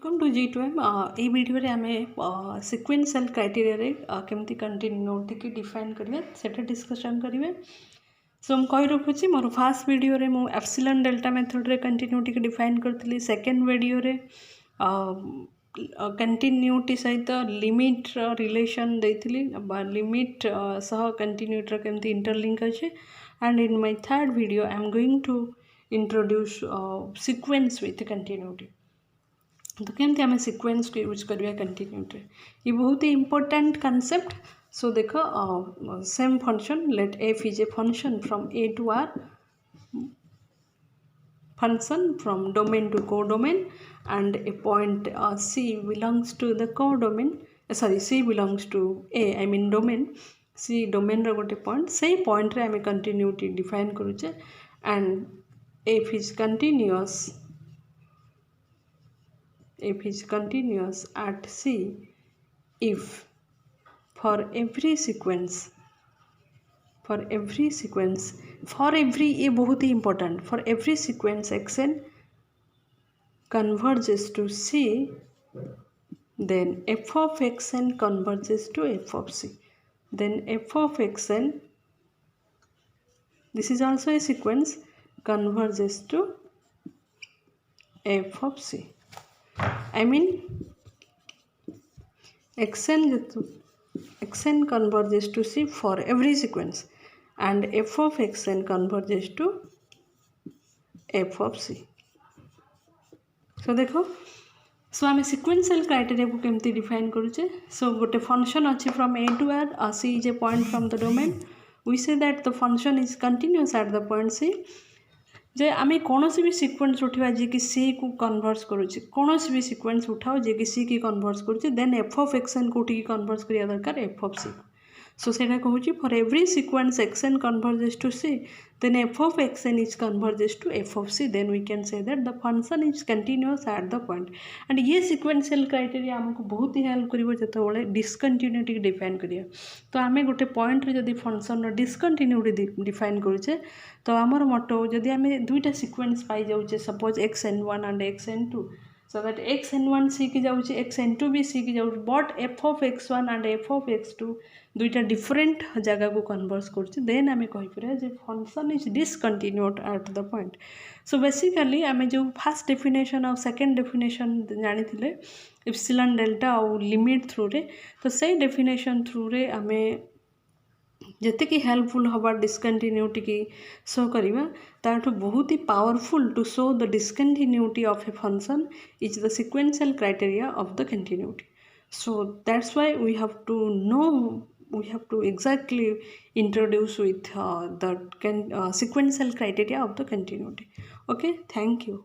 Welcome to G2M ये video रे आमे सिक्वेंशियल क्राइटेरिया रे केमती कंटिन्यूटी की डिफाइन करिवे सेटा डिस्कशन करिवे। सो हम कहि रखुची मोर फर्स्ट वीडियो रे मु एप्सिलॉन डेल्टा मेथड रे कंटिन्यूटी की डिफाइन करतली। सेकंड वीडियो रे कंटिन्यूटी सहित लिमिट रिलेशन देथिली लिमिट सह कंटिन्यूटी केमती इंटरलिंक अछि। And in my third video I am going to introduce sequence with continuity. तो केमती आम सिक्वेंस को यूज करिया कंटिन्यूटी ये बहुत ही इंपोर्टेंट कंसेप्ट। सो देखो same function let f is a function from A to R function from domain to codomain and a point C belongs to the codomain C belongs to A I mean domain C domain रा गोटे point से point रे आम continuity define करूचे and f is continuous at C if for every ये बहुत ही important for every sequence xn converges to C then f of xn converges to f of C then f of xn this is also a sequence converges to f of C I mean xn converges to C for every sequence and f of xn converges to f of C. So देखो सो आम sequential criteria को केमती define करूचे। सो गोटे function अच्छी from A to R C is a point from the domain we say that the function is continuous at the point C जे आम कौन भी सिक्वेंस उठा जी कि सी को कन्वर्स करुचे कौन भी सिक्वेंस उठाओ जे कि सी की कन्वर्स करुचे देन एफ ऑफ एक्सन कोटी कन्वर्स करिया दरकार एफ ऑफ सी। सो सेटा कहूँ for every sequence x n converges to C then F of x n is converges to F of C then we can say that the function is continuous at the point. And ये sequential criteria आमको बहुत ही help करिवो जेतेबेले discontinuity define करिया। तो आम गोटे पॉइंट रे जदि फंक्शन डिस्कंटिन्यूटी डिफाइन करूचे तो आमर मोटो जदि आम दुईटा सिक्वेंस पाई जाऊे suppose xn1 and xn2 so that xn1 C की जाऊे xn2 भी सी की जाऊे but f of x1 and f of x2 दुईटा डिफरेंट जगह को कन्वर्स कर देन आम कहीपर जे function is discontinued at the point. So basically आम जो फास्ट डेफिनेशन और सेकेंड डेफिनेशन जानी थे एप्सिलॉन डेल्टा और लिमिट थ्रू रे तो से डेफिनेशन थ्रू रे आम जिते कि हेल्पफुल हवा डिस्कंटिन्यूटी की शो करवा ताठू बहुत ही powerful to show the discontinuity of a function is the sequential criteria of the continuity. So that's why we have to know we have to exactly introduce with the sequential criteria of the continuity. Okay, thank you.